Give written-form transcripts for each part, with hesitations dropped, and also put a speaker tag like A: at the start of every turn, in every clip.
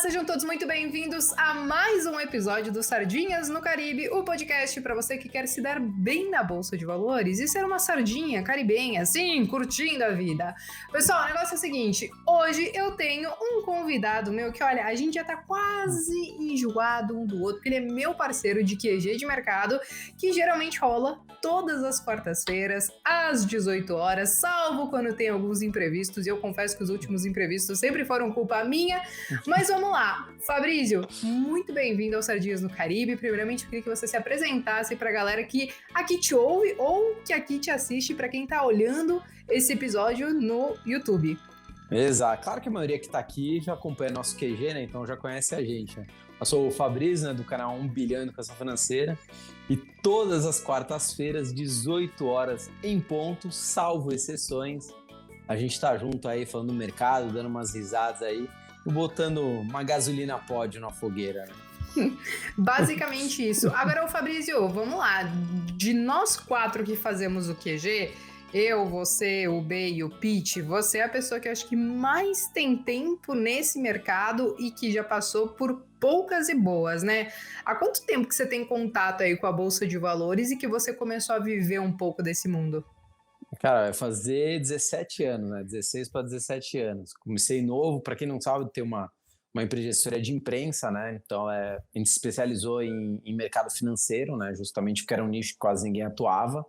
A: sejam todos muito bem-vindos a mais um episódio do Sardinhas no Caribe, o podcast para você que quer se dar bem na Bolsa de Valores e ser uma sardinha caribenha, sim, curtindo a vida. Pessoal, o negócio é o seguinte, hoje eu tenho um convidado meu que, olha, a gente já tá quase enjoado um do outro, porque ele é meu parceiro de QG de mercado, que geralmente rola todas as quartas-feiras, às 18 horas, salvo quando tem alguns imprevistos, e eu confesso que os últimos imprevistos sempre foram culpa minha, mas vamos lá. Fabrício, muito bem-vindo ao Sardinhas no Caribe. Primeiramente, eu queria que você se apresentasse para a galera que aqui te ouve ou que aqui te assiste, para quem tá olhando esse episódio no YouTube.
B: Exato. Claro que a maioria que está aqui já acompanha nosso QG, né? Então já conhece a gente, né? Eu sou o Fabrício, né, do canal 1 Bilhão em Educação Financeira, e todas as quartas-feiras, 18 horas em ponto, salvo exceções, a gente está junto aí falando do mercado, dando umas risadas aí, e botando uma gasolina pódio na fogueira, né?
A: Basicamente isso. Agora, o Fabrício, vamos lá. De nós quatro que fazemos o QG, eu, você, o B e o Pete, você é a pessoa que eu acho que mais tem tempo nesse mercado e que já passou por poucas e boas, né? Há quanto tempo que você tem contato aí com a Bolsa de Valores e que você começou a viver um pouco desse mundo?
B: Cara, vai fazer 17 anos, né? 16 para 17 anos. Comecei novo, para quem não sabe, tem uma empresa de assessoria de imprensa, né? Então, a gente se especializou em mercado financeiro, né? Justamente porque era um nicho que quase ninguém atuava.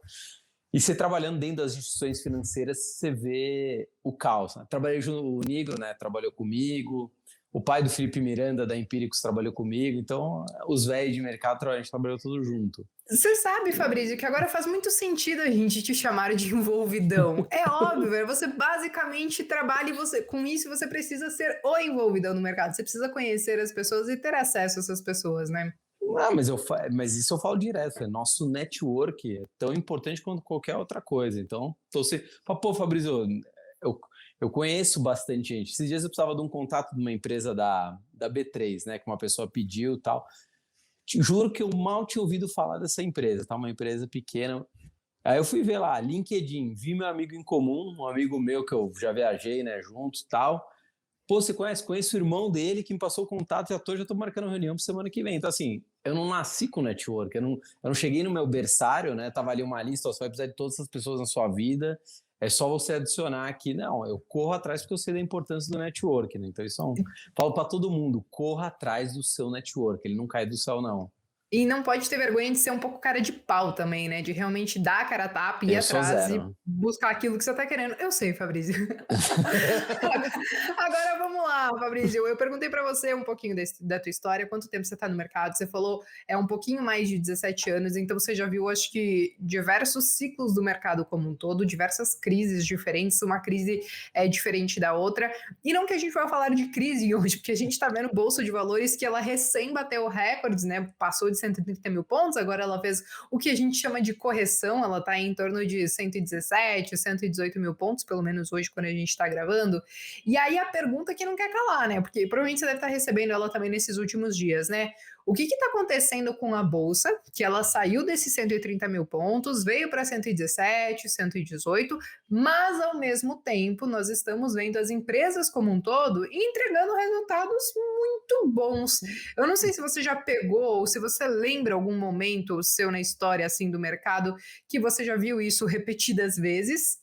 B: E você trabalhando dentro das instituições financeiras, você vê o caos, né? Trabalhei junto, o Nigro, né? Trabalhou comigo. O pai do Felipe Miranda, da Empíricos, trabalhou comigo. Então, os velhos de mercado, a gente trabalhou tudo junto.
A: Você sabe, Fabrício, que agora faz muito sentido a gente te chamar de envolvidão. É óbvio, velho. Você basicamente trabalha e com isso você precisa ser o envolvidão no mercado. Você precisa conhecer as pessoas e ter acesso a essas pessoas, né?
B: Ah, mas isso eu falo direto. Nosso network é tão importante quanto qualquer outra coisa. Então você fala, pô, Fabrício, eu conheço bastante gente. Esses dias eu precisava de um contato de uma empresa da B3, né? Que uma pessoa pediu e tal. Te juro que eu mal tinha ouvido falar dessa empresa, tá? Uma empresa pequena. Aí eu fui ver lá, LinkedIn, vi meu amigo em comum, um amigo meu que eu já viajei, né, juntos e tal. Pô, você conhece? Conheço o irmão dele que me passou o contato, já tô marcando reunião para semana que vem. Então, assim, eu não nasci com network, eu não cheguei no meu berçário, né? Tava ali uma lista, ó, você vai precisar de todas essas pessoas na sua vida, é só você adicionar aqui. Não, eu corro atrás porque eu sei da importância do network, né? Então, isso falo para todo mundo, corra atrás do seu network, ele não cai do céu, não.
A: E não pode ter vergonha de ser um pouco cara de pau também, né? De realmente dar a cara a tapa, ir
B: Eu sou
A: atrás e
B: zero.
A: buscar aquilo que você tá querendo. Eu sei, Fabrício. Agora vamos lá, Fabrício. Eu perguntei para você um pouquinho da tua história, quanto tempo você está no mercado. Você falou um pouquinho mais de 17 anos, então você já viu, acho que, diversos ciclos do mercado como um todo, diversas crises diferentes, uma crise é diferente da outra. E não que a gente vai falar de crise hoje, porque a gente está vendo Bolsa de Valores que ela recém bateu recordes, né? Passou de 130 mil pontos, agora ela fez o que a gente chama de correção, ela está em torno de 117, 118 mil pontos, pelo menos hoje, quando a gente está gravando. E aí a pergunta que não quer calar, né? Porque provavelmente você deve estar recebendo ela também nesses últimos dias, né? O que está acontecendo com a Bolsa, que ela saiu desses 130 mil pontos, veio para 117, 118, mas ao mesmo tempo nós estamos vendo as empresas como um todo entregando resultados muito bons. Eu não sei se você já pegou ou se você lembra algum momento seu na história assim do mercado que você já viu isso repetidas vezes.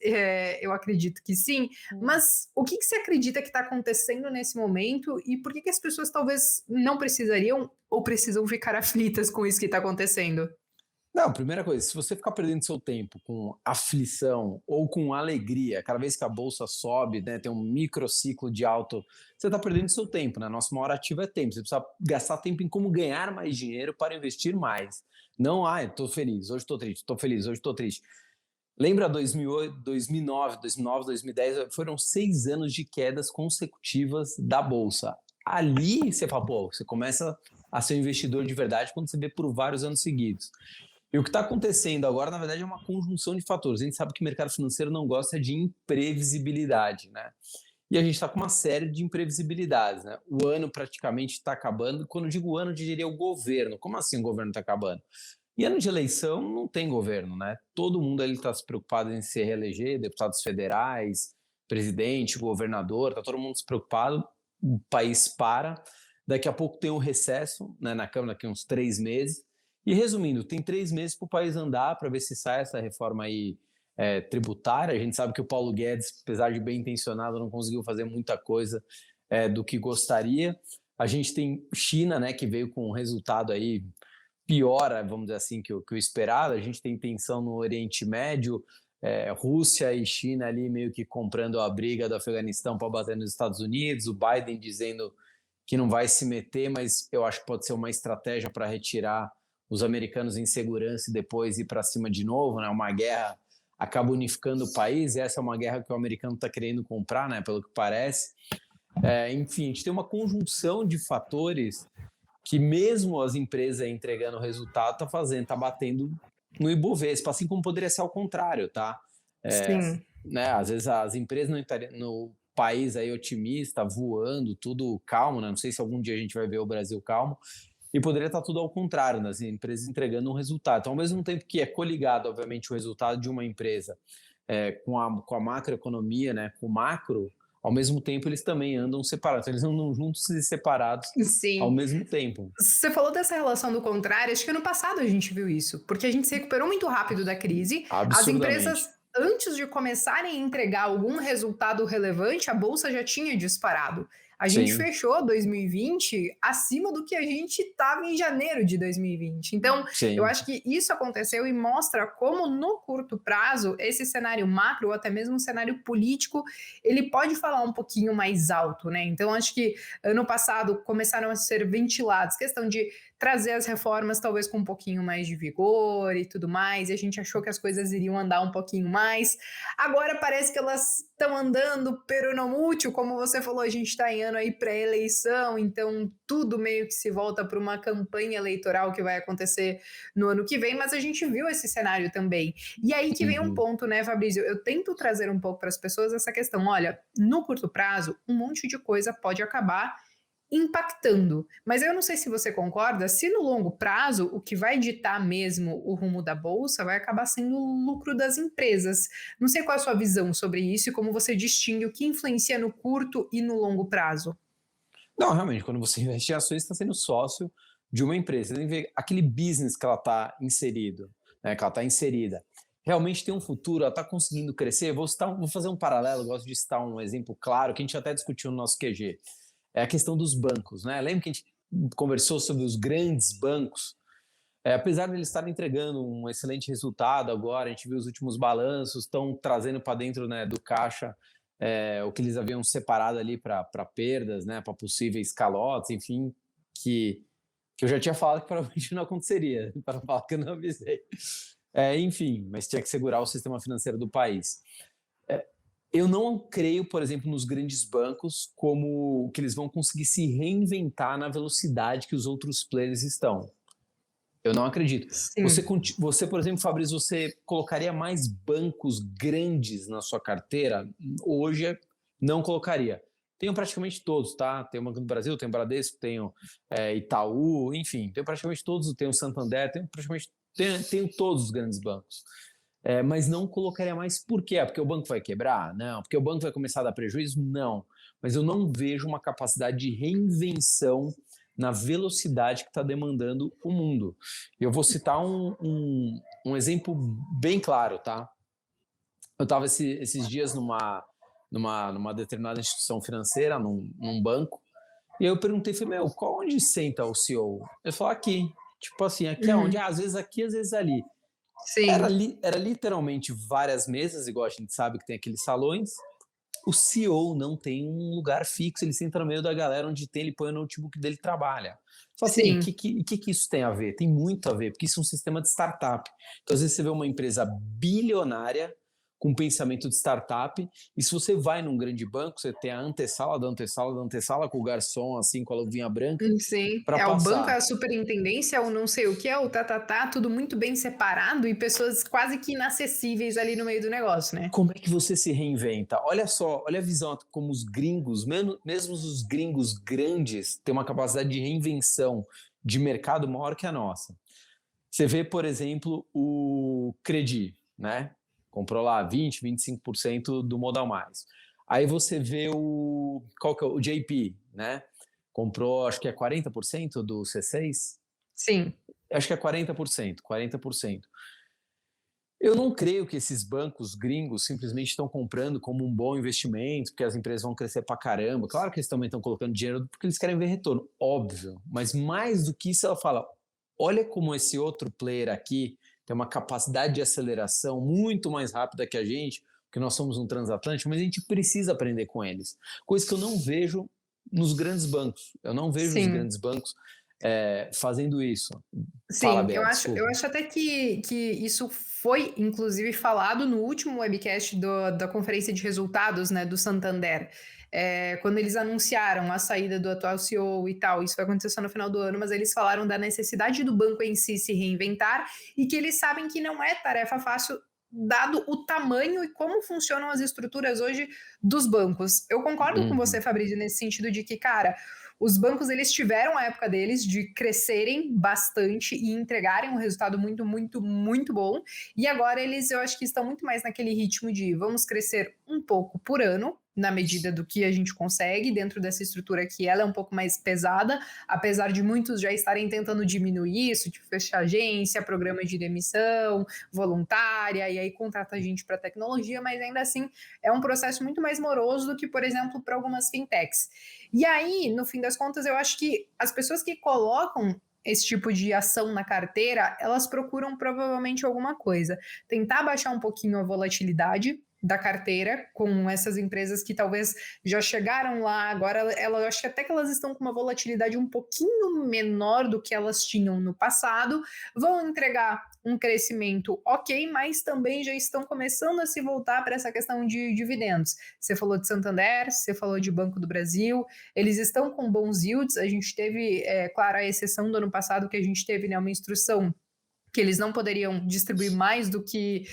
A: Eu acredito que sim, mas o que você acredita que está acontecendo nesse momento e por que as pessoas talvez não precisariam ou precisam ficar aflitas com isso que está acontecendo?
B: Não, primeira coisa, se você ficar perdendo seu tempo com aflição ou com alegria, cada vez que a bolsa sobe, né, tem um microciclo de alto, você está perdendo seu tempo, né? Nosso maior ativo é tempo. Você precisa gastar tempo em como ganhar mais dinheiro para investir mais. Não, estou feliz, hoje estou triste, estou feliz, hoje estou triste. Lembra 2008, 2009, 2010, foram 6 anos de quedas consecutivas da bolsa. Ali você fala, pô, você começa a ser um investidor de verdade quando você vê por vários anos seguidos. E o que está acontecendo agora, na verdade, é uma conjunção de fatores. A gente sabe que o mercado financeiro não gosta de imprevisibilidade, né? E a gente está com uma série de imprevisibilidades, né? O ano praticamente está acabando. Quando eu digo ano, eu diria o governo. Como assim o governo está acabando? E ano de eleição não tem governo, né? Todo mundo ali está se preocupado em se reeleger, deputados federais, presidente, governador, está todo mundo se preocupado, o país para. Daqui a pouco tem um recesso, né, na Câmara, daqui a uns 3 meses. E resumindo, tem 3 meses para o país andar, para ver se sai essa reforma aí tributária. A gente sabe que o Paulo Guedes, apesar de bem intencionado, não conseguiu fazer muita coisa do que gostaria. A gente tem China, né, que veio com um resultado aí pior, vamos dizer assim, que o esperado. A gente tem tensão no Oriente Médio, Rússia e China ali meio que comprando a briga do Afeganistão para bater nos Estados Unidos, o Biden dizendo que não vai se meter, mas eu acho que pode ser uma estratégia para retirar os americanos em segurança e depois ir para cima de novo, né? Uma guerra acaba unificando o país, e essa é uma guerra que o americano está querendo comprar, né? Pelo que parece. Enfim, a gente tem uma conjunção de fatores que mesmo as empresas entregando o resultado tá batendo no Ibovespa, assim como poderia ser ao contrário, tá?
A: Sim.
B: Né, às vezes as empresas não estariam no país aí otimista, voando, tudo calmo, né? Não sei se algum dia a gente vai ver o Brasil calmo, e poderia estar tudo ao contrário, né? As empresas entregando um resultado. Então, ao mesmo tempo que é coligado, obviamente, o resultado de uma empresa com a macroeconomia, né? Com o macro, ao mesmo tempo eles também andam separados. Eles andam juntos e separados ao
A: Sim.
B: mesmo tempo.
A: Você falou dessa relação do contrário, acho que ano passado a gente viu isso, porque a gente se recuperou muito rápido da crise, as empresas,
B: Absurdamente.
A: antes de começarem a entregar algum resultado relevante, a bolsa já tinha disparado. A gente
B: Sim,
A: fechou 2020 acima do que a gente estava em janeiro de 2020. Então, eu
B: sim.
A: acho que isso aconteceu e mostra como, no curto prazo, esse cenário macro, ou até mesmo o cenário político, ele pode falar um pouquinho mais alto, né? Então, acho que ano passado começaram a ser ventilados, questão de trazer as reformas talvez com um pouquinho mais de vigor e tudo mais, e a gente achou que as coisas iriam andar um pouquinho mais. Agora parece que elas estão andando pero não mútil, como você falou, a gente está em ano aí pré-eleição, então tudo meio que se volta para uma campanha eleitoral que vai acontecer no ano que vem, mas a gente viu esse cenário também. E aí que vem um
B: Uhum.
A: ponto, né, Fabrício? Eu tento trazer um pouco para as pessoas essa questão, olha, no curto prazo, um monte de coisa pode acabar impactando. Mas eu não sei se você concorda, se no longo prazo o que vai ditar mesmo o rumo da bolsa vai acabar sendo o lucro das empresas. Não sei qual é a sua visão sobre isso e como você distingue o que influencia no curto e no longo prazo.
B: Não, realmente, quando você investe em ações, está sendo sócio de uma empresa. Você tem que ver aquele business que ela está inserido, né, que ela está inserida. Realmente tem um futuro, ela está conseguindo crescer. Vou fazer um paralelo, gosto de citar um exemplo claro que a gente até discutiu no nosso QG. É a questão dos bancos, né? Lembra que a gente conversou sobre os grandes bancos? Apesar de eles estarem entregando um excelente resultado agora, a gente viu os últimos balanços, estão trazendo para dentro, né, do caixa o que eles haviam separado ali para perdas, né, para possíveis calotes, enfim, que eu já tinha falado que provavelmente não aconteceria, para falar que eu não avisei. Enfim, mas tinha que segurar o sistema financeiro do país. Eu não creio, por exemplo, nos grandes bancos como que eles vão conseguir se reinventar na velocidade que os outros players estão. Eu não acredito.
A: Sim.
B: Você, por exemplo, Fabrício, você colocaria mais bancos grandes na sua carteira? Hoje, não colocaria. Tenho praticamente todos, tá? Tenho o Banco do Brasil, tenho o Bradesco, tenho Itaú, enfim, tenho praticamente todos, tenho o Santander, tenho todos os grandes bancos. Mas não colocaria mais por quê? Porque o banco vai quebrar? Não. Porque o banco vai começar a dar prejuízo? Não. Mas eu não vejo uma capacidade de reinvenção na velocidade que está demandando o mundo. Eu vou citar um exemplo bem claro, tá? Eu estava esses dias numa determinada instituição financeira, num banco, e aí eu perguntei, falei, onde senta o CEO? Ele falou, aqui. Tipo assim, aqui aonde?
A: Uhum.
B: Às vezes aqui, às vezes ali. Era,
A: Sim.
B: era literalmente várias mesas, igual a gente sabe que tem aqueles salões. O CEO não tem um lugar fixo, ele senta no meio da galera onde tem, ele põe o notebook dele e trabalha. Só assim, o
A: Sim.
B: que isso tem a ver? Tem muito a ver, porque isso é um sistema de startup. Então, às vezes você vê uma empresa bilionária com pensamento de startup, e se você vai num grande banco, você tem a antessala da antessala da antessala com o garçom, assim, com a luvinha branca,
A: Sim.
B: para
A: É o banco, é
B: passar.
A: a superintendência, é o não sei o que, é o tá, tudo muito bem separado e pessoas quase que inacessíveis ali no meio do negócio, né?
B: Como é que você se reinventa? Olha só, olha a visão como os gringos, mesmo os gringos grandes, têm uma capacidade de reinvenção de mercado maior que a nossa. Você vê, por exemplo, o Credi, né? Comprou lá 20, 25% do Modal Mais. Aí você vê qual que é o JP, né? comprou, acho que é 40% do C6?
A: Sim.
B: Acho que é 40%, 40%. Eu não creio que esses bancos gringos simplesmente estão comprando como um bom investimento, porque as empresas vão crescer pra caramba. Claro que eles também estão colocando dinheiro porque eles querem ver retorno, óbvio. Mas mais do que isso, ela fala: olha como esse outro player aqui tem uma capacidade de aceleração muito mais rápida que a gente, porque nós somos um transatlântico, mas a gente precisa aprender com eles. Coisa que eu não vejo nos grandes bancos. Eu não vejo os
A: Sim.
B: grandes bancos fazendo isso. Fala,
A: Sim, eu
B: Bia,
A: acho, eu
B: desculpa.
A: acho até que isso foi, inclusive, falado no último webcast da conferência de resultados, né, do Santander. Quando eles anunciaram a saída do atual CEO e tal, isso vai acontecer só no final do ano, mas eles falaram da necessidade do banco em si se reinventar e que eles sabem que não é tarefa fácil, dado o tamanho e como funcionam as estruturas hoje dos bancos. Eu concordo com você,
B: Uhum.
A: Fabrício, nesse sentido de que, cara, os bancos eles tiveram a época deles de crescerem bastante e entregarem um resultado muito, muito, muito bom. E agora eles, eu acho que estão muito mais naquele ritmo de vamos crescer um pouco por ano, na medida do que a gente consegue, dentro dessa estrutura que ela é um pouco mais pesada, apesar de muitos já estarem tentando diminuir isso, tipo fechar agência, programa de demissão voluntária, e aí contrata gente para tecnologia, mas ainda assim é um processo muito mais moroso do que, por exemplo, para algumas fintechs. E aí, no fim das contas, eu acho que as pessoas que colocam esse tipo de ação na carteira, elas procuram provavelmente alguma coisa. Tentar baixar um pouquinho a volatilidade da carteira com essas empresas que talvez já chegaram lá, agora eu acho que até que elas estão com uma volatilidade um pouquinho menor do que elas tinham no passado, vão entregar um crescimento ok, mas também já estão começando a se voltar para essa questão de dividendos. Você falou de Santander, você falou de Banco do Brasil, eles estão com bons yields, a gente teve, claro, a exceção do ano passado que a gente teve, né, uma instrução que eles não poderiam distribuir mais do que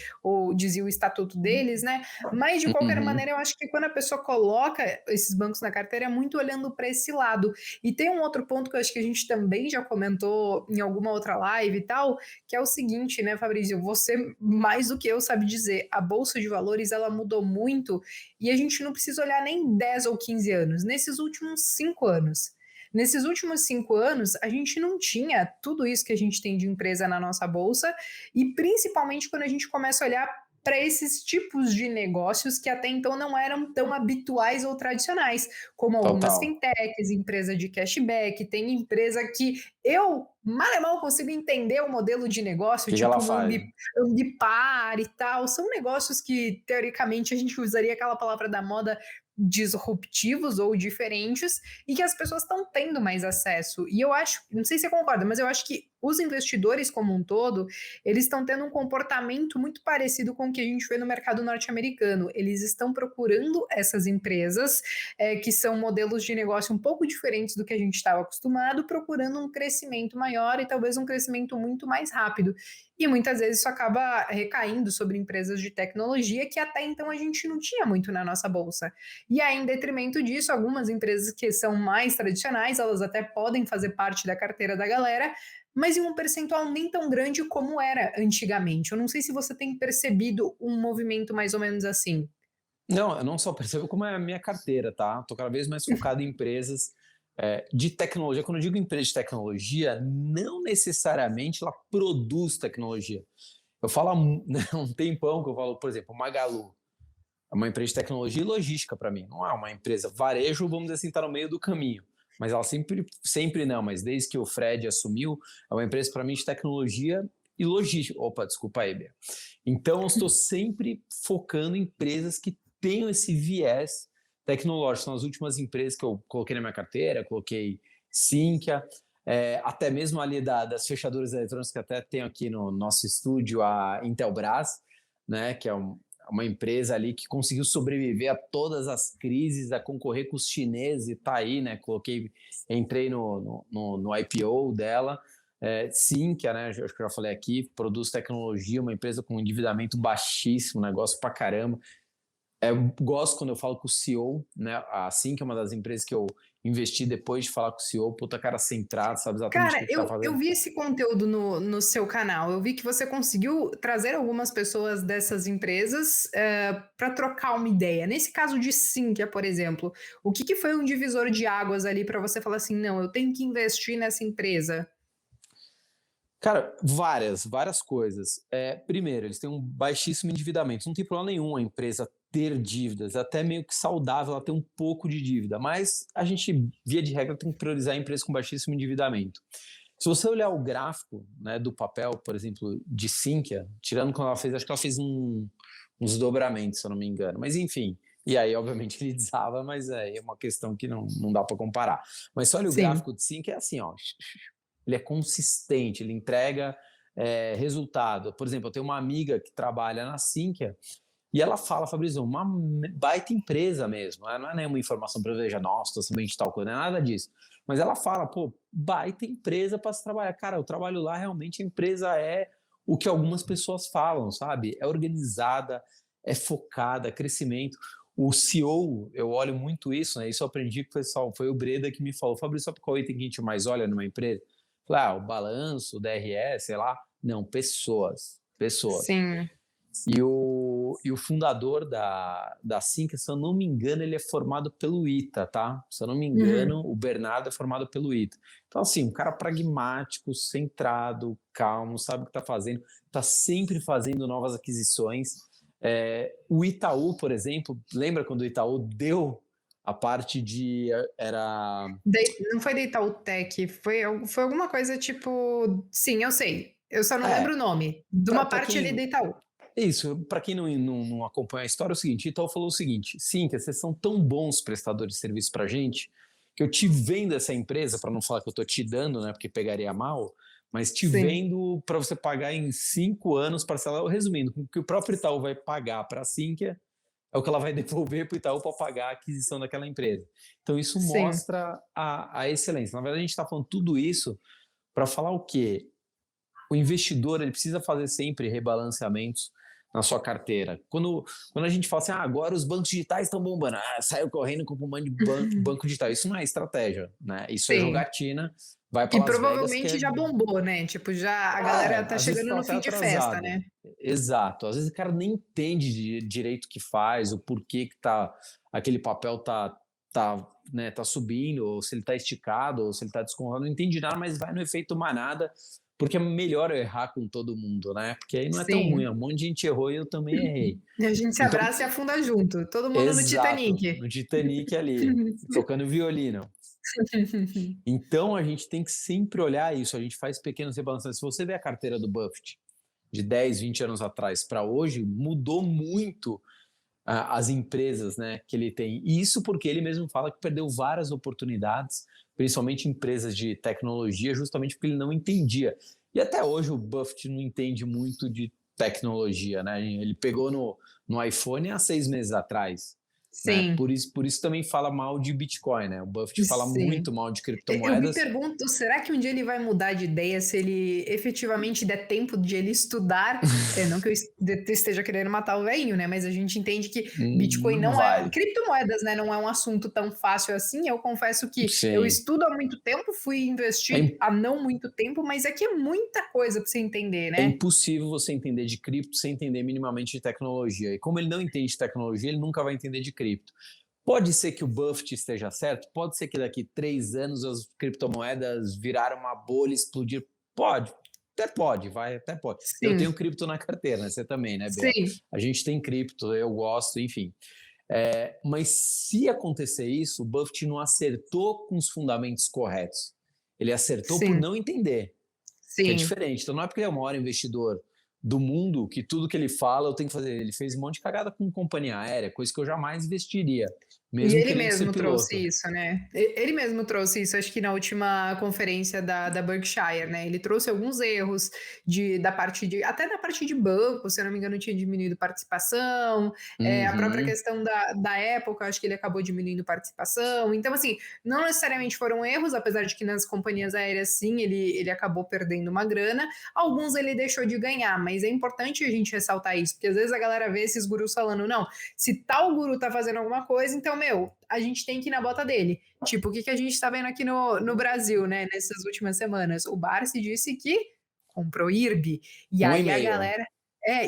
A: dizia o estatuto deles, né? Mas de qualquer
B: Uhum.
A: maneira, eu acho que quando a pessoa coloca esses bancos na carteira, é muito olhando para esse lado. E tem um outro ponto que eu acho que a gente também já comentou em alguma outra live e tal, que é o seguinte, né, Fabrício? Você, mais do que eu, sabe dizer, a Bolsa de Valores ela mudou muito e a gente não precisa olhar nem 10 ou 15 anos, nesses últimos 5 anos. Nesses últimos 5 anos, a gente não tinha tudo isso que a gente tem de empresa na nossa bolsa, e principalmente quando a gente começa a olhar para esses tipos de negócios que até então não eram tão habituais ou tradicionais, como algumas
B: Total.
A: fintechs, empresa de cashback, tem empresa que eu mal e mal consigo entender o modelo de
B: O
A: negócio,
B: que que ela
A: tipo uma
B: faz?
A: Ambipar e tal, são negócios que teoricamente a gente usaria aquela palavra da moda disruptivos ou diferentes e que as pessoas estão tendo mais acesso. E eu acho, não sei se você concorda, mas eu acho que os investidores como um todo, eles estão tendo um comportamento muito parecido com o que a gente vê no mercado norte-americano. Eles estão procurando essas empresas que são modelos de negócio um pouco diferentes do que a gente estava acostumado, procurando um crescimento maior e talvez um crescimento muito mais rápido. E muitas vezes isso acaba recaindo sobre empresas de tecnologia que até então a gente não tinha muito na nossa bolsa. E aí, em detrimento disso, algumas empresas que são mais tradicionais, elas até podem fazer parte da carteira da galera, mas em um percentual nem tão grande como era antigamente. Eu não sei se você tem percebido um movimento mais ou menos assim.
B: Não, eu não só percebo como é a minha carteira, tá? Estou cada vez mais focado em empresas de tecnologia. Quando eu digo empresa de tecnologia, não necessariamente ela produz tecnologia. Eu falo há né, um tempão que eu falo, por exemplo, Magalu. É uma empresa de tecnologia e logística para mim. Não é uma empresa varejo, vamos dizer assim, está no meio do caminho. Mas ela sempre não, mas desde que o Fred assumiu, é uma empresa para mim de tecnologia e logística. Opa, desculpa aí, Bia. Então, eu estou sempre focando em empresas que tenham esse viés tecnológico. São as últimas empresas que eu coloquei na minha carteira, coloquei Sinqia, até mesmo ali das fechaduras eletrônicas que até tem aqui no nosso estúdio, a Intelbras, né, que é uma empresa ali que conseguiu sobreviver a todas as crises, a concorrer com os chineses e tá aí, né? Entrei no IPO dela. Sinqia, né? Acho que eu já falei aqui, produz tecnologia, uma empresa com endividamento baixíssimo, negócio pra caramba. Eu gosto quando eu falo com o CEO, né? A Sinqia é uma das empresas que eu investir depois de falar com o CEO, puta cara centrado, sabe exatamente o
A: Cara,
B: que tá
A: eu
B: fazendo.
A: vi esse conteúdo no seu canal. Eu vi que você conseguiu trazer algumas pessoas dessas empresas para trocar uma ideia. Nesse caso de Sinqia, por exemplo, o que foi um divisor de águas ali para você falar assim, não, eu tenho que investir nessa empresa?
B: Cara, várias coisas. Primeiro, eles têm um baixíssimo endividamento. Não tem problema nenhum a empresa ter dívidas, é até meio que saudável ela ter um pouco de dívida, mas a gente, via de regra, tem que priorizar empresas com baixíssimo endividamento. Se você olhar o gráfico, né, do papel, por exemplo, de Sinqia, tirando quando ela fez, acho que ela fez uns dobramentos, se eu não me engano, mas enfim. E aí, obviamente, ele desaba, mas é uma questão que não dá para comparar. Mas se olha o
A: Sim.
B: gráfico de Sinqia, é assim, ó, ele é consistente, ele entrega resultado. Por exemplo, eu tenho uma amiga que trabalha na Sinqia e ela fala, Fabrício, uma baita empresa mesmo, não é nenhuma informação privilegiada, nossa, estou sabendo de tal coisa, não é nada disso. Mas ela fala, pô, baita empresa para se trabalhar. Cara, o trabalho lá, realmente, a empresa é o que algumas pessoas falam, sabe? É organizada, é focada, crescimento. O CEO, eu olho muito isso, né? Isso eu aprendi com o pessoal, foi o Breda que me falou, Fabrício, sabe qual item que a gente mais olha numa empresa? Falei, o balanço, o DRE, sei lá. Não, pessoas. Pessoas.
A: Sim.
B: E o fundador da Sinqia, se eu não me engano, ele é formado pelo ITA, tá? Se eu não me engano,
A: Uhum.
B: o Bernardo é formado pelo ITA. Então, assim, um cara pragmático, centrado, calmo, sabe o que está fazendo, está sempre fazendo novas aquisições. O Itaú, por exemplo, lembra quando o Itaú deu a parte de...
A: Não foi da Itautec, foi alguma coisa tipo. Sim, eu sei. Eu só não lembro o
B: É,
A: nome. De uma
B: para
A: parte ali da
B: quem
A: Itaú.
B: Isso, para quem não acompanha a história, é o seguinte: Itaú falou o seguinte, sim, que vocês são tão bons prestadores de serviço para a gente, que eu te vendo essa empresa, para não falar que eu estou te dando, né, porque pegaria mal, mas te
A: Sim,
B: vendo para você pagar em 5 anos, parcelar, resumindo, o que o próprio Itaú vai pagar para a Sinqia é o que ela vai devolver para o Itaú para pagar a aquisição daquela empresa. Então isso
A: sim,
B: mostra a excelência. Na verdade, a gente está falando tudo isso para falar o quê? O investidor ele precisa fazer sempre rebalanceamentos na sua carteira. Quando a gente fala assim, agora os bancos digitais estão bombando, saiu correndo com um monte de banco digital. Isso não é estratégia, né? Isso é
A: sim.
B: jogatina, vai para
A: E
B: Las Vegas, que
A: provavelmente
B: é.
A: já bombou, né? Tipo, já a galera tá
B: Às vezes
A: chegando
B: está
A: no
B: até
A: fim de festa,
B: atrasado.
A: né?
B: Exato. Às vezes o cara nem entende direito o que faz, o porquê que aquele papel né, tá subindo, ou se ele tá esticado, ou se ele tá descontado, não entende nada, mas vai no efeito manada, porque é melhor eu errar com todo mundo, né? Porque aí não é tão ruim,
A: Sim.
B: um monte de gente errou e eu também errei.
A: E a gente se
B: Então,
A: abraça e afunda junto, todo mundo no
B: exato,
A: Titanic.
B: no Titanic ali, tocando violino. Então a gente tem que sempre olhar isso, a gente faz pequenos rebalançamentos. Se você vê a carteira do Buffett de 10, 20 anos atrás para hoje, mudou muito as empresas, né, que ele tem. E isso porque ele mesmo fala que perdeu várias oportunidades, principalmente empresas de tecnologia, justamente porque ele não entendia. E até hoje o Buffett não entende muito de tecnologia, né? Ele pegou no iPhone há 6 meses atrás, né?
A: Sim,
B: Por isso também fala mal de Bitcoin, né? O Buffett fala
A: sim.
B: muito mal de
A: Eu me
B: criptomoedas.
A: pergunto, será que um dia ele vai mudar de ideia se ele efetivamente der tempo de ele estudar? Não que eu esteja querendo matar o velhinho, né? Mas a gente entende que Bitcoin
B: Não
A: não é.
B: vai.
A: Criptomoedas, né? Não é um assunto tão fácil assim. Eu confesso que eu
B: Sim.
A: estudo há muito tempo, fui investir há não muito tempo, mas é que é muita coisa para você entender,
B: É
A: né?
B: impossível você entender de cripto sem entender minimamente de tecnologia. E como ele não entende de tecnologia, ele nunca vai entender de cripto. Pode ser que o Buffett esteja certo, pode ser que daqui 3 anos as criptomoedas viraram uma bolha, explodir. Pode, até pode, vai, até pode. Eu
A: Sim,
B: tenho cripto na carteira, né? Você também, né, Bia?
A: sim,
B: A gente tem cripto, eu gosto, enfim. Mas se acontecer isso, o Buffett não acertou com os fundamentos corretos. Ele acertou por
A: sim,
B: não entender, que é
A: sim.
B: diferente. Então não é porque ele é o maior investidor do mundo que tudo que ele fala eu tenho que fazer. Ele fez um monte de cagada com companhia aérea, coisa que eu jamais investiria,
A: E
B: mesmo
A: ele
B: querendo ser
A: mesmo trouxe
B: piloto.
A: isso, né? Ele mesmo trouxe isso, acho que na última conferência da Berkshire, né? Ele trouxe alguns erros da parte de. Até da parte de banco, se eu não me engano, tinha diminuído participação. A própria
B: Uhum.
A: questão da época, acho que ele acabou diminuindo participação. Então, assim, não necessariamente foram erros, apesar de que nas companhias aéreas, sim, ele acabou perdendo uma grana. Alguns ele deixou de ganhar, mas é importante a gente ressaltar isso, porque às vezes a galera vê esses gurus falando, não, se tal guru tá fazendo alguma coisa, então meu, a gente tem que ir na bota dele. Tipo, o que a gente tá vendo aqui no Brasil, né, nessas últimas semanas? O Barsi disse que comprou IRB, e
B: Um
A: aí a
B: e-mail.
A: galera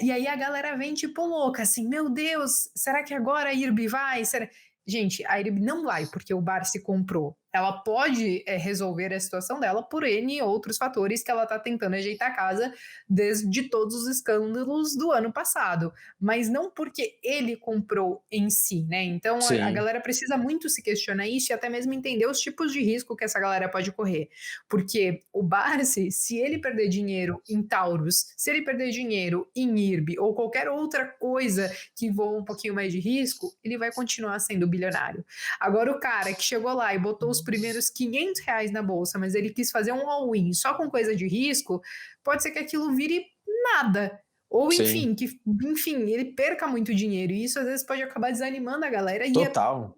A: e aí a galera vem tipo louca, assim: "Meu Deus, será que agora a IRB vai? Será?" Gente, a IRB não vai, porque o Barsi comprou. Ela pode, resolver a situação dela por N outros fatores que ela tá tentando ajeitar a casa desde todos os escândalos do ano passado, mas não porque ele comprou em si, né. Então a
B: Sim,
A: galera precisa muito se questionar isso e até mesmo entender os tipos de risco que essa galera pode correr. Porque o Barsi, se ele perder dinheiro em Taurus, se ele perder dinheiro em IRB ou qualquer outra coisa que envolva um pouquinho mais de risco, ele vai continuar sendo bilionário. Agora o cara que chegou lá e botou os primeiros R$ 500 na bolsa, mas ele quis fazer um all-in só com coisa de risco, pode ser que aquilo vire nada. Ou
B: sim,
A: enfim, ele perca muito dinheiro e isso às vezes pode acabar desanimando a galera
B: total.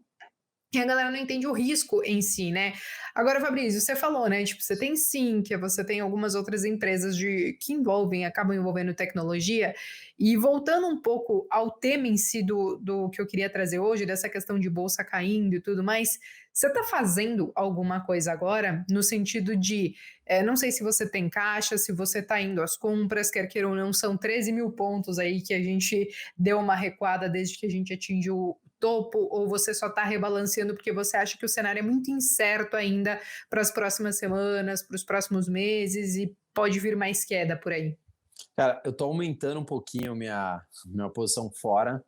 A: e a galera não entende o risco em si, né. Agora, Fabrício, você falou, né, tipo, você tem Sinqia, você tem algumas outras empresas que acabam envolvendo tecnologia, e voltando um pouco ao tema em si do que eu queria trazer hoje, dessa questão de bolsa caindo e tudo mais, você está fazendo alguma coisa agora no sentido de, não sei se você tem caixa, se você está indo às compras, quer queira ou não, são 13.000 pontos aí que a gente deu uma recuada desde que a gente atingiu topo, ou você só está rebalanceando porque você acha que o cenário é muito incerto ainda para as próximas semanas, para os próximos meses e pode vir mais queda por aí?
B: Cara, eu tô aumentando um pouquinho minha posição fora.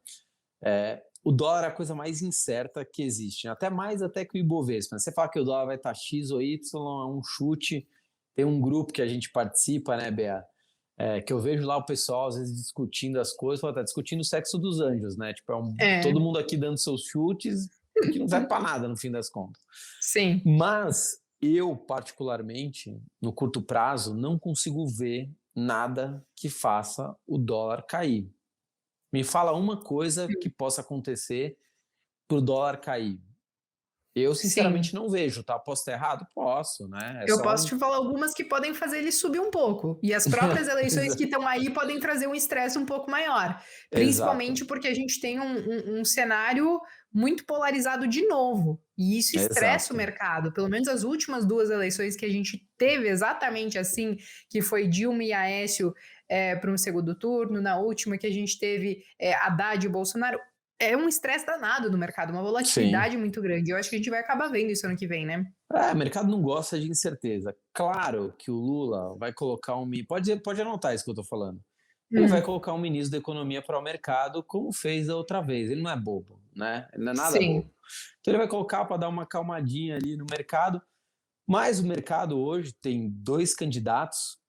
B: O dólar é a coisa mais incerta que existe, né? Até mais até que o Ibovespa, né? Você fala que o dólar vai estar X ou Y, é um chute. Tem um grupo que a gente participa, né, Bea? Que eu vejo lá o pessoal às vezes discutindo as coisas, fala, tá discutindo o sexo dos anjos, né? Tipo, todo
A: É,
B: mundo aqui dando seus chutes, que não serve para nada no fim das contas.
A: sim,
B: Mas eu, particularmente, no curto prazo, não consigo ver nada que faça o dólar cair. Me fala uma coisa que possa acontecer para o dólar cair. Eu,
A: sim.
B: sinceramente, não vejo, tá? Posso estar errado? Posso, né? É
A: Eu
B: só
A: posso
B: um.
A: te falar algumas que podem fazer ele subir um pouco, e as próprias eleições que estão aí podem trazer um estresse um pouco maior,
B: Exato,
A: principalmente porque a gente tem um cenário muito polarizado de novo, e isso estressa o
B: exato.
A: mercado. Pelo menos as últimas 2 eleições que a gente teve exatamente assim, que foi Dilma e Aécio, para um segundo turno, na última que a gente teve, Haddad e Bolsonaro, é um estresse danado no mercado, uma
B: Sim.
A: volatilidade muito grande. Eu acho que a gente vai acabar vendo isso ano que vem, né.
B: O mercado não gosta de incerteza. Claro que o Lula vai colocar pode anotar isso que eu estou falando. Ele vai
A: Hum,
B: colocar um ministro da Economia para o mercado, como fez da outra vez. Ele não é bobo, né? Ele não é nada bobo.
A: sim.
B: Então ele vai colocar para dar uma calmadinha ali no mercado. Mas o mercado hoje tem dois candidatos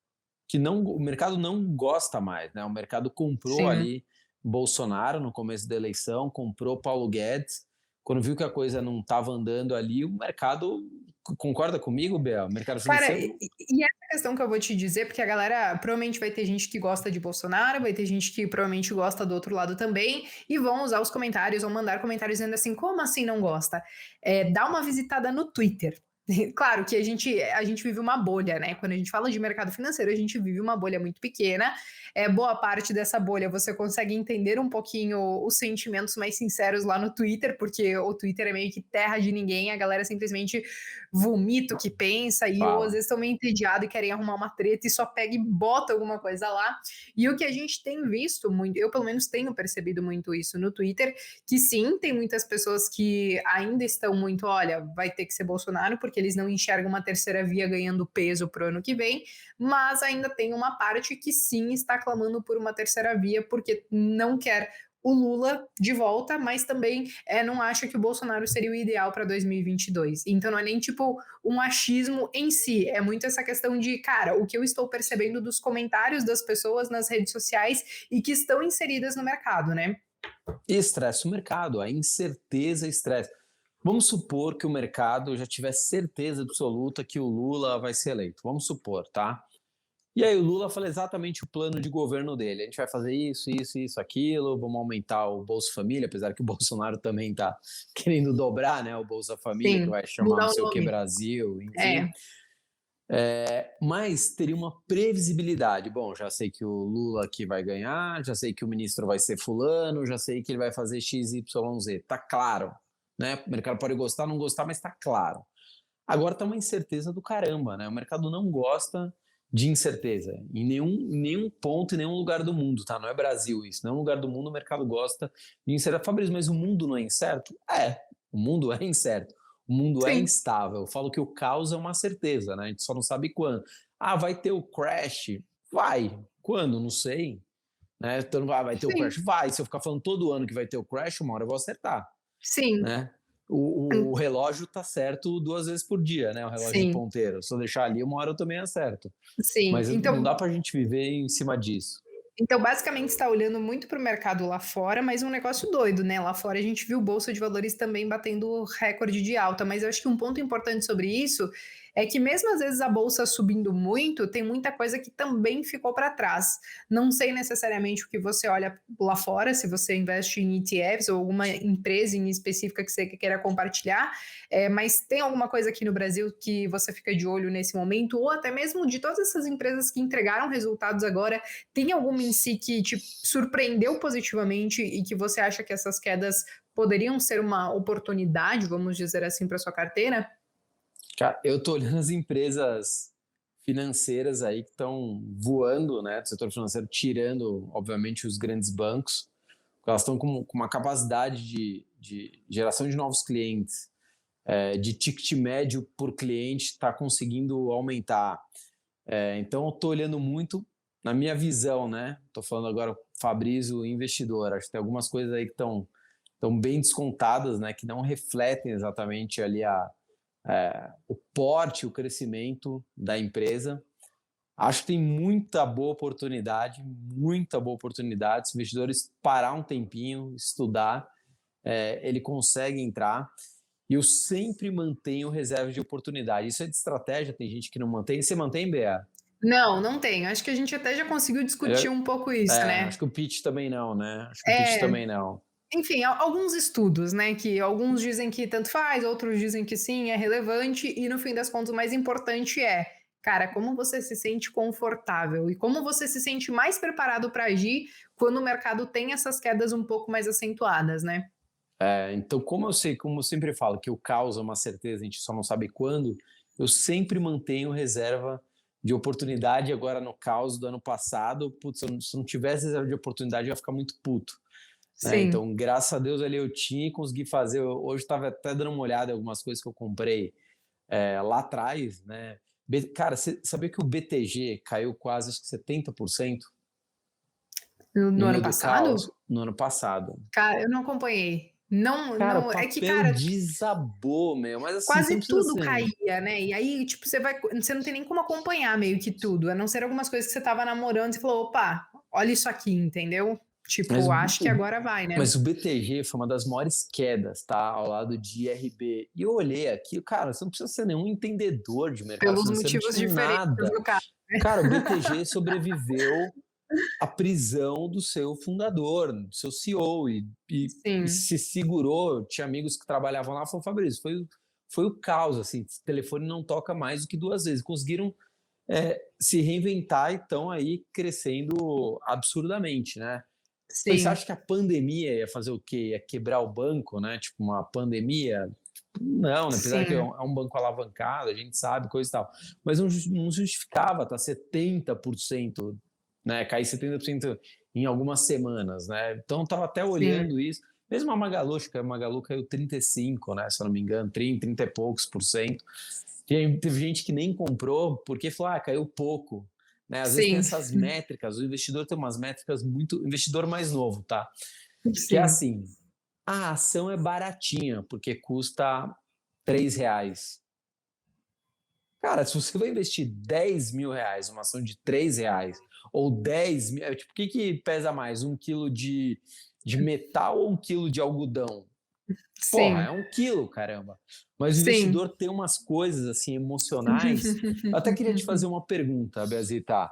B: que o mercado não gosta mais, né? O mercado comprou
A: Sim.
B: ali Bolsonaro no começo da eleição, comprou Paulo Guedes. Quando viu que a coisa não estava andando ali, o mercado concorda comigo, Bel? O mercado
A: Cara,
B: financeiro
A: e essa questão que eu vou te dizer, porque a galera provavelmente vai ter gente que gosta de Bolsonaro, vai ter gente que provavelmente gosta do outro lado também, e vão usar os comentários, vão mandar comentários dizendo assim: "Como assim não gosta?". Dá uma visitada no Twitter. Claro que a gente vive uma bolha, né, quando a gente fala de mercado financeiro, a gente vive uma bolha muito pequena, boa parte dessa bolha você consegue entender um pouquinho os sentimentos mais sinceros lá no Twitter, porque o Twitter é meio que terra de ninguém, a galera simplesmente vomita o que pensa e ou às
B: fala.
A: vezes estão meio entediado e querem arrumar uma treta e só pega e bota alguma coisa lá. E o que a gente tem visto muito, eu pelo menos tenho percebido muito isso no Twitter, que sim, tem muitas pessoas que ainda estão muito, olha, vai ter que ser Bolsonaro, porque eles não enxergam uma terceira via ganhando peso pro ano que vem, mas ainda tem uma parte que sim está clamando por uma terceira via, porque não quer o Lula de volta, mas também não acha que o Bolsonaro seria o ideal para 2022. Então não é nem tipo um achismo em si, é muito essa questão de, cara, o que eu estou percebendo dos comentários das pessoas nas redes sociais e que estão inseridas no mercado, né?
B: E estressa o mercado, a incerteza estressa. Vamos supor que o mercado já tivesse certeza absoluta que o Lula vai ser eleito. Vamos supor, tá? E aí o Lula fala exatamente o plano de governo dele. A gente vai fazer isso, isso, isso, aquilo, vamos aumentar o Bolsa Família, apesar que o Bolsonaro também está querendo dobrar, né, o Bolsa Família, que
A: Sim,
B: vai chamar não
A: mudar o
B: sei o que
A: nome.
B: Brasil, enfim.
A: É,
B: Mas teria uma previsibilidade. Bom, já sei que o Lula aqui vai ganhar, já sei que o ministro vai ser fulano, já sei que ele vai fazer X, Y, Z. Tá claro, né? O mercado pode gostar, não gostar, mas está claro. Agora está uma incerteza do caramba, né? O mercado não gosta de incerteza em nenhum ponto, em nenhum lugar do mundo, tá? Não é Brasil isso, nenhum lugar do mundo o mercado gosta de incerteza. Fabrício, mas o mundo não é incerto? O mundo é incerto, o mundo é
A: Sim,
B: instável. Eu falo que o caos é uma certeza, né? A gente só não sabe quando. Ah, vai ter o crash? Vai. Quando? Não sei. Né? Então, vai ter o
A: sim,
B: crash? Vai. Se eu ficar falando todo ano que vai ter o crash, uma hora eu vou acertar,
A: sim,
B: né? O relógio tá certo 2 vezes por dia, né? O relógio de
A: sim,
B: ponteiro. Se eu deixar ali, uma hora eu também acerto.
A: sim.
B: Mas não dá
A: Então,
B: pra gente viver em cima disso.
A: Então, basicamente, está olhando muito para o mercado lá fora, mas um negócio doido, né? Lá fora a gente viu Bolsa de Valores também batendo recorde de alta, mas eu acho que um ponto importante sobre isso é que mesmo às vezes a bolsa subindo muito, tem muita coisa que também ficou para trás. Não sei necessariamente o que você olha lá fora, se você investe em ETFs ou alguma empresa em específica que você queira compartilhar, mas tem alguma coisa aqui no Brasil que você fica de olho nesse momento, ou até mesmo de todas essas empresas que entregaram resultados agora, tem alguma em si que te surpreendeu positivamente e que você acha que essas quedas poderiam ser uma oportunidade, vamos dizer assim, para sua carteira?
B: Cara, eu tô olhando as empresas financeiras aí que estão voando, né, do setor financeiro, tirando, obviamente, os grandes bancos, porque elas estão com uma capacidade de geração de novos clientes, de ticket médio por cliente está conseguindo aumentar. Então, eu estou olhando muito na minha visão, né? Estou falando agora Fabrício, investidor. Acho que tem algumas coisas aí que estão bem descontadas, né? Que não refletem exatamente ali o porte, o crescimento da empresa. Acho que tem muita boa oportunidade, muita boa oportunidade. Se investidores parar um tempinho, estudar, ele consegue entrar. E eu sempre mantenho reserva de oportunidade. Isso é de estratégia, tem gente que não mantém. Você mantém, BA?
A: Não, não tenho. Acho que a gente até já conseguiu discutir um pouco isso,
B: Acho
A: né?
B: que o pitch também não, né? Acho que o pitch
A: É,
B: também não.
A: enfim, alguns estudos, né? Que alguns dizem que tanto faz, outros dizem que sim, é relevante, e no fim das contas, o mais importante é, cara, como você se sente confortável e como você se sente mais preparado para agir quando o mercado tem essas quedas um pouco mais acentuadas, né?
B: Então, como eu sei, como eu sempre falo, que o caos é uma certeza, a gente só não sabe quando, eu sempre mantenho reserva de oportunidade. Agora, no caos do ano passado, putz, se eu não tivesse reserva de oportunidade, eu ia ficar muito puto. Né?
A: Sim.
B: Então, graças a Deus ali eu tinha e consegui fazer. Hoje estava até dando uma olhada em algumas coisas que eu comprei lá atrás, né? Cara, você sabia que o BTG caiu quase, acho que 70%
A: No
B: no
A: ano
B: meio do
A: passado?
B: caos no ano passado?
A: Cara, eu não acompanhei. Não,
B: Cara, o
A: não, é que,
B: papel
A: cara,
B: desabou, meu. Mas assim, você não
A: quase
B: precisa
A: tudo
B: ser.
A: caía, né? E aí, tipo, você não tem nem como acompanhar meio que tudo, a não ser algumas coisas que você tava namorando e você falou, opa, olha isso aqui, entendeu?
B: Mas
A: Tipo,
B: o,
A: acho que
B: o-
A: agora vai, né?
B: mas o BTG foi uma das maiores quedas, tá? Ao lado de IRB. E eu olhei aqui, cara, você não precisa ser nenhum entendedor de mercado
A: Pelos
B: financeiro,
A: motivos
B: de
A: diferentes
B: nada.
A: no caso.
B: Cara, o BTG sobreviveu à prisão do seu fundador, do seu CEO, e
A: Sim,
B: se segurou. Tinha amigos que trabalhavam lá, falou, Fabrício, foi o caos, assim, o telefone não toca mais do que 2 vezes. Conseguiram se reinventar e estão aí crescendo absurdamente, né? Você
A: sim,
B: acha que a pandemia ia fazer o quê? Ia quebrar o banco, né? Tipo, uma pandemia? Não, né? Apesar que é
A: sim,
B: um banco alavancado, a gente sabe, coisa e tal. Mas não justificava tá 70%, né? Cair 70% em algumas semanas, né? Então, estava até
A: sim,
B: olhando isso. Mesmo a Magalu, acho que a Magalu caiu 35, né? Se eu não me engano, 30 e poucos por cento. Teve gente que nem comprou porque falou, caiu pouco. Né? Às vezes tem
A: sim,
B: essas métricas, o investidor tem umas métricas muito. Investidor mais novo, tá? Que é
A: sim.
B: assim: a ação é baratinha, porque custa R$ 3. Cara, se você vai investir R$ 10.000 numa ação de R$ 3, ou 10 mil, tipo, o que pesa mais? 1 quilo de metal ou 1 quilo de algodão? Porra, é
A: Sim,
B: 1 quilo, caramba. Mas o
A: sim.
B: investidor tem umas coisas assim emocionais. Eu até queria te fazer uma pergunta, Beazita.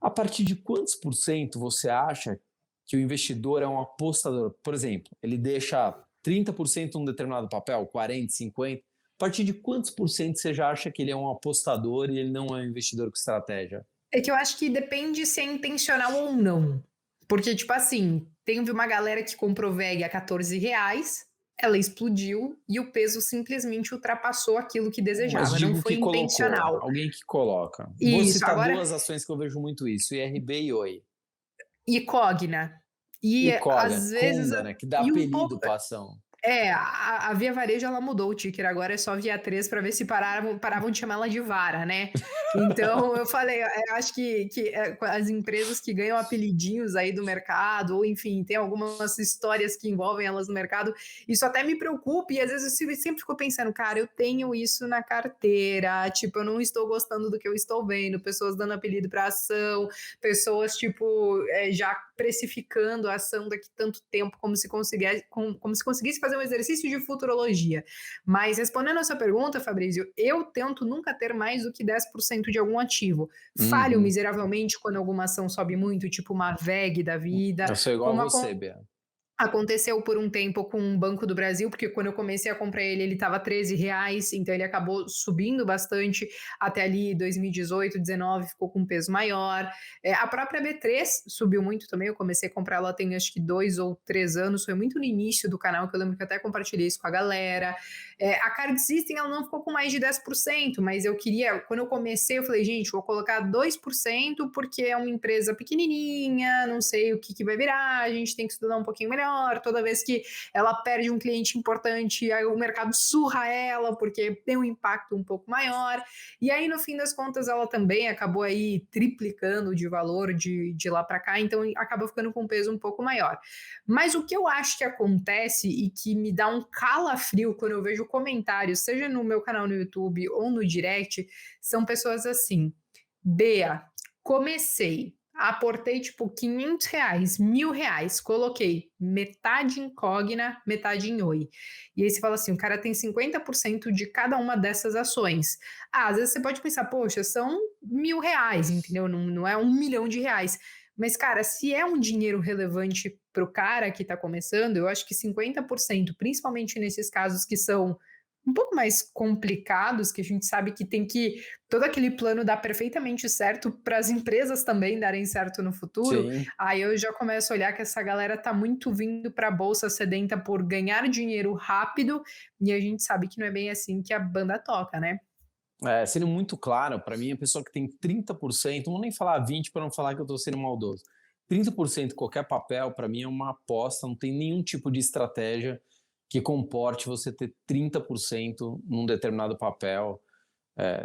B: A partir de quantos por cento você acha que o investidor é um apostador? Por exemplo, ele deixa 30% num determinado papel, 40, 50. A partir de quantos por cento você já acha que ele é um apostador e ele não é um investidor com estratégia?
A: É que eu acho que depende se é intencional ou não. Porque, tipo assim, teve uma galera que comprou VEG a R$ 14, ela explodiu e o peso simplesmente ultrapassou aquilo que
B: Mas
A: desejava, não
B: digo
A: foi
B: que colocou,
A: intencional.
B: alguém que coloca. Vou
A: Isso,
B: citar
A: agora
B: 2 ações que eu vejo muito isso, IRB e Oi.
A: e Cogna. E
B: E Coga,
A: às vezes
B: Conda, né, que dá
A: e um
B: apelido
A: pouco
B: pra ação.
A: a Via Varejo ela mudou o ticker, agora é só Via 3 para ver se paravam de chamar ela de Vara, né. Então eu falei, acho que as empresas que ganham apelidinhos aí do mercado ou enfim, tem algumas histórias que envolvem elas no mercado, isso até me preocupa e às vezes eu sempre fico pensando: "Cara, eu tenho isso na carteira, tipo, eu não estou gostando do que eu estou vendo", pessoas dando apelido para ação, pessoas tipo, já precificando a ação daqui tanto tempo como se conseguisse fazer um exercício de futurologia. Mas respondendo a sua pergunta, Fabrício, eu tento nunca ter mais do que 10% de algum ativo. Falho
B: Uhum.
A: miseravelmente quando alguma ação sobe muito, tipo uma VEG da vida,
B: Eu sou igual a
A: como
B: você, Bia.
A: aconteceu por um tempo com o Banco do Brasil, porque quando eu comecei a comprar ele, ele estava R$ 13, então ele acabou subindo bastante até ali 2018, 19, ficou com um peso maior. A própria B3 subiu muito também, eu comecei a comprar ela tem acho que 2 ou 3 anos, foi muito no início do canal, que eu lembro que eu até compartilhei isso com a galera. A Card System ela não ficou com mais de 10%, mas eu queria, quando eu comecei, eu falei, gente, vou colocar 2% porque é uma empresa pequenininha, não sei o que vai virar, a gente tem que estudar um pouquinho melhor. Toda vez que ela perde um cliente importante, aí o mercado surra ela, porque tem um impacto um pouco maior. E aí, no fim das contas, ela também acabou aí triplicando de valor de lá para cá, então acaba ficando com um peso um pouco maior. Mas o que eu acho que acontece e que me dá um calafrio quando eu vejo comentários, seja no meu canal no YouTube ou no direct, são pessoas assim: Bea, comecei, aportei tipo R$ 500, R$ 1.000, coloquei metade em Cogna, metade em Oi. E aí você fala assim: o cara tem 50% de cada uma dessas ações. Às vezes você pode pensar, poxa, são R$ 1.000, entendeu? Não é R$ 1 milhão. Mas, cara, se é um dinheiro relevante para o cara que está começando, eu acho que 50%, principalmente nesses casos que são um pouco mais complicados, que a gente sabe que tem que todo aquele plano dar perfeitamente certo para as empresas também darem certo no futuro,
B: Sim.
A: aí eu já começo a olhar que essa galera tá muito vindo para a bolsa sedenta por ganhar dinheiro rápido, e a gente sabe que não é bem assim que a banda toca, né?
B: Sendo muito claro, para mim, a pessoa que tem 30%, não vou nem falar 20 para não falar que eu estou sendo maldoso. 30% qualquer papel, para mim, é uma aposta, não tem nenhum tipo de estratégia que comporte você ter 30% num determinado papel,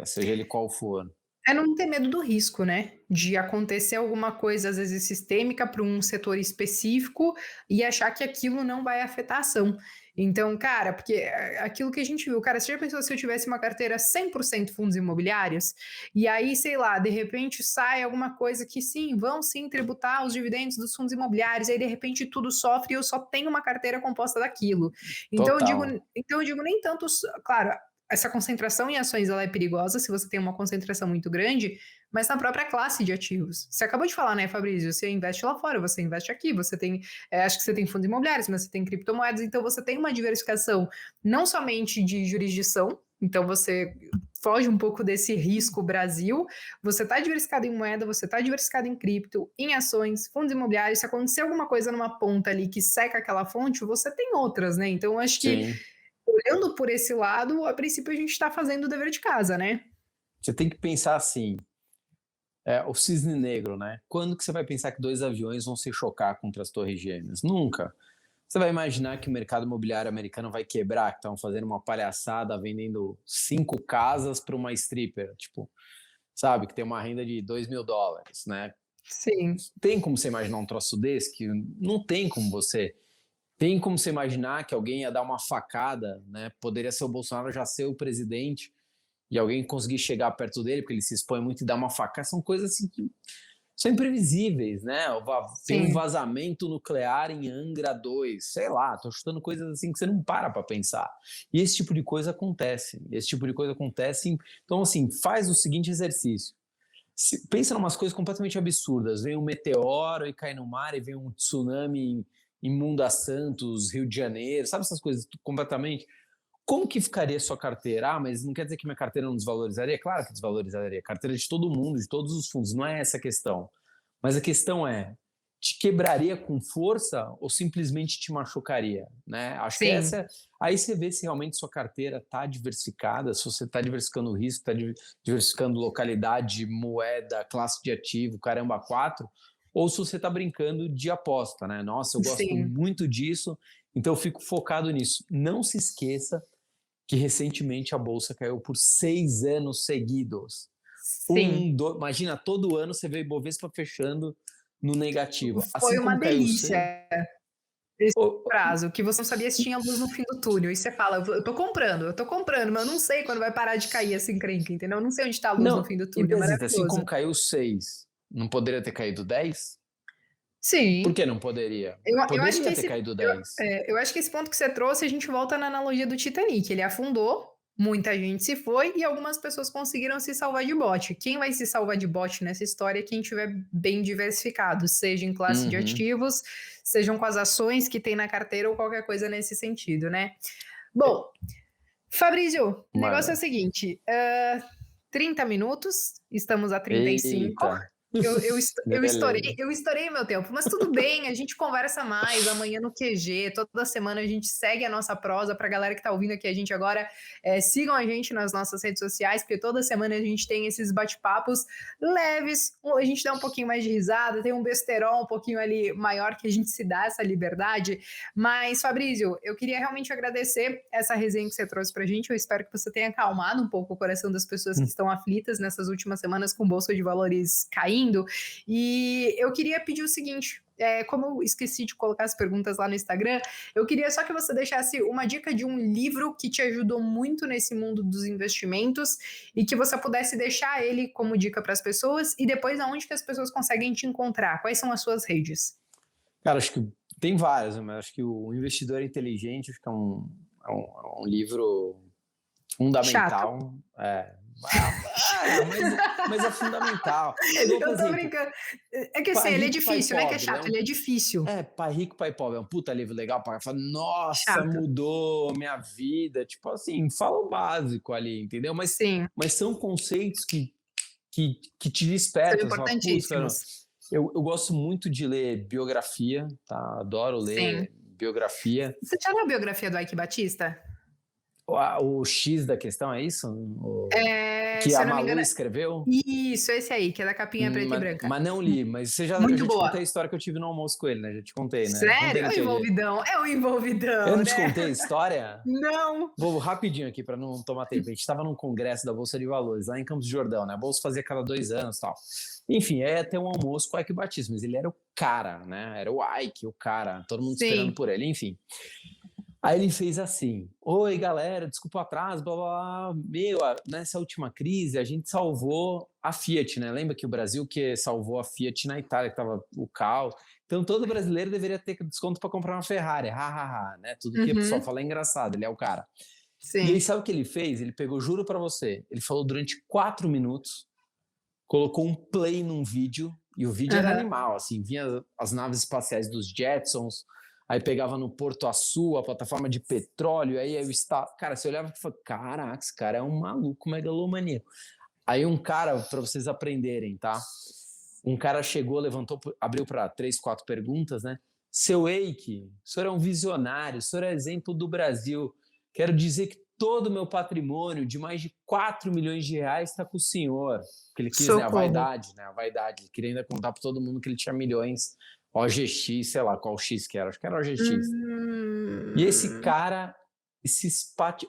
B: seja ele qual for.
A: É não ter medo do risco, né, de acontecer alguma coisa, às vezes sistêmica para um setor específico e achar que aquilo não vai afetar a ação. Então, cara, porque aquilo que a gente viu, cara, você já pensou se eu tivesse uma carteira 100% fundos imobiliários? E aí, sei lá, de repente sai alguma coisa que sim, vão sim tributar os dividendos dos fundos imobiliários, aí de repente tudo sofre e eu só tenho uma carteira composta daquilo. Então eu digo
B: Total.
A: então eu digo nem tanto, claro, essa concentração em ações ela é perigosa se você tem uma concentração muito grande, mas na própria classe de ativos. Você acabou de falar, né, Fabrício? Você investe lá fora, você investe aqui, você tem, acho que você tem fundos imobiliários, mas você tem criptomoedas, então você tem uma diversificação não somente de jurisdição, então você foge um pouco desse risco Brasil, você está diversificado em moeda, você está diversificado em cripto, em ações, fundos imobiliários, se acontecer alguma coisa numa ponta ali que seca aquela fonte, você tem outras, né? Então, acho que
B: Sim.
A: olhando por esse lado, a princípio a gente está fazendo o dever de casa, né?
B: Você tem que pensar assim, o cisne negro, né? Quando que você vai pensar que 2 aviões vão se chocar contra as torres gêmeas? Nunca. Você vai imaginar que o mercado imobiliário americano vai quebrar, que estão fazendo uma palhaçada vendendo 5 casas para uma stripper, tipo, sabe, que tem uma renda de US$ 2.000, né?
A: Sim.
B: Tem como você imaginar um troço desse? Que não tem como você. Tem como você imaginar que alguém ia dar uma facada, né? Poderia ser o Bolsonaro já ser o presidente e alguém conseguir chegar perto dele, porque ele se expõe muito e dar uma facada. São coisas assim que são imprevisíveis, né? Tem um
A: Sim.
B: vazamento nuclear em Angra 2, sei lá, tô chutando coisas assim que você não para pensar. E esse tipo de coisa acontece, então assim, faz o seguinte exercício, pensa em umas coisas completamente absurdas, vem um meteoro e cai no mar, e vem um tsunami em Munda Santos, Rio de Janeiro, sabe essas coisas completamente. Como que ficaria a sua carteira? Ah, mas não quer dizer que minha carteira não desvalorizaria? Claro que desvalorizaria. Carteira de todo mundo, de todos os fundos, não é essa a questão. Mas a questão é, te quebraria com força ou simplesmente te machucaria, né? Acho que
A: Sim,
B: aí você vê se realmente sua carteira está diversificada, se você está diversificando o risco, está diversificando localidade, moeda, classe de ativo, caramba, quatro, ou se você está brincando de aposta, né? Nossa, eu gosto
A: sim,
B: muito disso, então eu fico focado nisso. Não se esqueça que recentemente a bolsa caiu por 6 anos seguidos.
A: sim.
B: Imagina, todo ano você vê Ibovespa fechando no negativo.
A: Foi
B: Assim
A: uma
B: como caiu
A: delícia esse
B: o-
A: prazo, que você não sabia se tinha luz no fim do túnel. E você fala, eu tô comprando, mas eu não sei quando vai parar de cair essa encrenca, entendeu? Eu não sei onde está a luz no
B: não,
A: fim do
B: e
A: túnel.
B: Bezita, assim como
A: Maravilhoso.
B: caiu 6, não poderia ter caído 10? Por
A: Sim.
B: que não poderia?
A: Eu acho que
B: Poderia ter caído 10.
A: eu acho que esse ponto que você trouxe, a gente volta na analogia do Titanic. Ele afundou, muita gente se foi e algumas pessoas conseguiram se salvar de bote. Quem vai se salvar de bote nessa história é quem tiver bem diversificado, seja em classe de
B: Uhum.
A: ativos, sejam com as ações que tem na carteira ou qualquer coisa nesse sentido, né? Bom, Fabrício, o negócio é o
B: Manda.
A: seguinte: 30 minutos, estamos a 35.
B: Eita, beleza.
A: Eu estourei meu tempo, mas tudo bem, a gente conversa mais amanhã no QG. Toda semana a gente segue a nossa prosa. Para a galera que está ouvindo aqui a gente agora, sigam a gente nas nossas redes sociais, porque toda semana a gente tem esses bate-papos leves. A gente dá um pouquinho mais de risada, tem um besterol um pouquinho ali maior que a gente se dá essa liberdade. Mas, Fabrício, eu queria realmente agradecer essa resenha que você trouxe para a gente. Eu espero que você tenha acalmado um pouco o coração das pessoas que estão aflitas nessas últimas semanas com Bolsa de Valores caindo. E eu queria pedir o seguinte. Como eu esqueci de colocar as perguntas lá no Instagram, eu queria só que você deixasse uma dica de um livro que te ajudou muito nesse mundo dos investimentos e que você pudesse deixar ele como dica para as pessoas e depois aonde que as pessoas conseguem te encontrar, quais são as suas redes?
B: Cara, acho que tem várias, mas acho que o Investidor Inteligente acho que é um livro
A: Chato.
B: fundamental. Mas é fundamental. É igual, por
A: Eu tô
B: exemplo,
A: brincando. É que assim,
B: Pai
A: ele é
B: Rico, Pai
A: difícil, não é que é
B: Pobre.
A: chato, ele é difícil.
B: Pai Rico, Pai Pobre. É um puta livro legal para falar, nossa,
A: Chato.
B: mudou minha vida. Tipo assim, fala o básico ali, entendeu?
A: Sim,
B: Mas são conceitos que te
A: são
B: despertam. Você fala, putz, cara,
A: importantíssimos.
B: eu gosto muito de ler biografia, tá? Adoro
A: Sim.
B: ler biografia.
A: Você já leu a biografia do Ike Batista?
B: O X da questão é isso? Que
A: Se
B: a
A: eu não me
B: Malu
A: engano,
B: escreveu?
A: isso, esse aí, que é da capinha preta e branca.
B: Mas não li, mas eu
A: Muito
B: já te
A: boa.
B: contei a história que eu tive no almoço com ele, né? Já te contei, né? Contei
A: Sério? É
B: no
A: o
B: QG.
A: envolvidão, é o
B: Eu
A: envolvidão,
B: não te
A: né?
B: contei a história?
A: Não.
B: Vou rapidinho aqui para não tomar tempo. A gente estava num congresso da Bolsa de Valores, lá em Campos do Jordão, né? A Bolsa fazia cada 2 anos e tal. Enfim, ia ter um almoço com o Ike Batista, mas ele era o cara, né? Era o Ike, o cara, todo mundo esperando
A: Sim.
B: por ele, enfim. Aí ele fez assim: oi, galera, desculpa o atraso, blá blá blá. Nessa última crise a gente salvou a Fiat, né? Lembra que o Brasil que salvou a Fiat na Itália, que tava o caos. Então todo brasileiro deveria ter desconto para comprar uma Ferrari, né? Tudo que a pessoa
A: Uhum.
B: fala é engraçado, ele é o cara. E aí
A: Sim.
B: sabe o que ele fez? Ele pegou, juro para você, ele falou durante 4 minutos, colocou um play num vídeo, e o vídeo era
A: Aham.
B: animal, assim, vinha as naves espaciais dos Jetsons, aí pegava no Porto Açu, a plataforma de petróleo, aí o estado. Cara, você olhava e falava, caraca, esse cara é um maluco megalomaníaco. Aí um cara, para vocês aprenderem, tá? Um cara chegou, levantou, abriu para 3, 4 perguntas, né? Seu Eike, o senhor é um visionário, o senhor é exemplo do Brasil. Quero dizer que todo o meu patrimônio de mais de 4 milhões de reais está com o senhor. Porque ele quis, né? A
A: Socorro.
B: vaidade, né? A vaidade. Ele queria ainda contar para todo mundo que ele tinha milhões. OGX, sei lá qual X que era, acho que era OGX. E esse
A: Hum.
B: cara,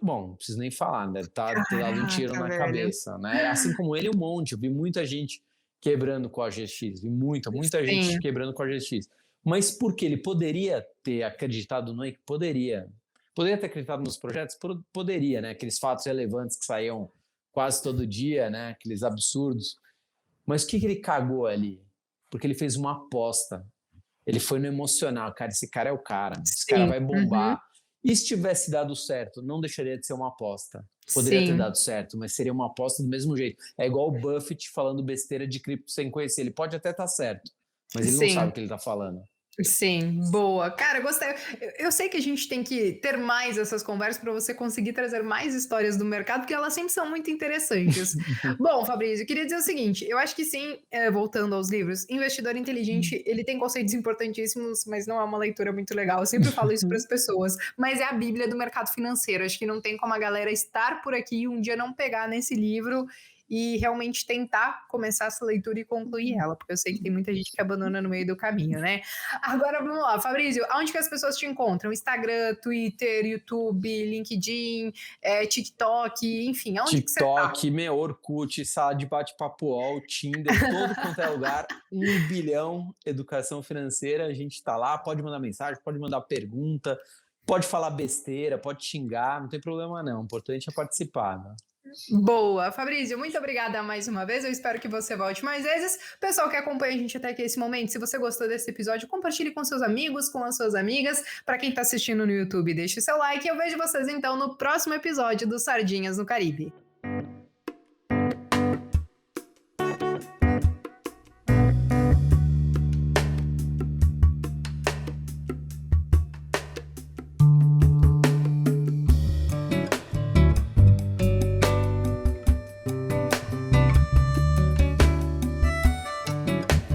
B: bom, não preciso nem falar, né? Ter dado um tiro
A: Caraca,
B: na
A: velho.
B: cabeça, né? Assim como ele, um monte. Eu vi muita gente quebrando com a GX, vi muita gente
A: Sim,
B: quebrando com a GX. Mas por que ele poderia ter acreditado no Eike? Poderia. Poderia ter acreditado nos projetos? Poderia, né? Aqueles fatos relevantes que saíam quase todo dia, né? Aqueles absurdos. Mas o que ele cagou ali? Porque ele fez uma aposta. Ele foi no emocional, cara, esse cara é o cara, esse cara
A: sim.
B: vai
A: Uhum.
B: bombar. E se tivesse dado certo, não deixaria de ser uma aposta. Poderia ter
A: Sim,
B: dado certo, mas seria uma aposta do mesmo jeito. É igual o Buffett falando besteira de cripto sem conhecer. Ele pode até estar certo, mas ele não sabe
A: sim.
B: o que ele está falando.
A: Sim, boa. Cara, gostei. Eu sei que a gente tem que ter mais essas conversas para você conseguir trazer mais histórias do mercado, porque elas sempre são muito interessantes. Bom, Fabrício, eu queria dizer o seguinte, eu acho que sim, voltando aos livros, Investidor Inteligente, ele tem conceitos importantíssimos, mas não é uma leitura muito legal. Eu sempre falo isso para as pessoas, mas é a bíblia do mercado financeiro. Acho que não tem como a galera estar por aqui e um dia não pegar nesse livro e realmente tentar começar essa leitura e concluir ela, porque eu sei que tem muita gente que abandona no meio do caminho, né? Agora vamos lá, Fabrício, aonde que as pessoas te encontram? Instagram, Twitter, YouTube, LinkedIn, TikTok, enfim, aonde que você tá?
B: TikTok, meu, Orkut, sala de bate-papo UOL, Tinder, todo quanto é lugar, 1 bilhão, educação financeira, a gente tá lá, pode mandar mensagem, pode mandar pergunta, pode falar besteira, pode xingar, não tem problema não, o importante é participar, né?
A: Boa, Fabrício, muito obrigada mais uma vez. Eu espero que você volte mais vezes. Pessoal que acompanha a gente até aqui esse momento, se você gostou desse episódio, compartilhe com seus amigos, com as suas amigas. Para quem está assistindo no YouTube, deixe seu like. Eu vejo vocês então no próximo episódio do Sardinhas no Caribe.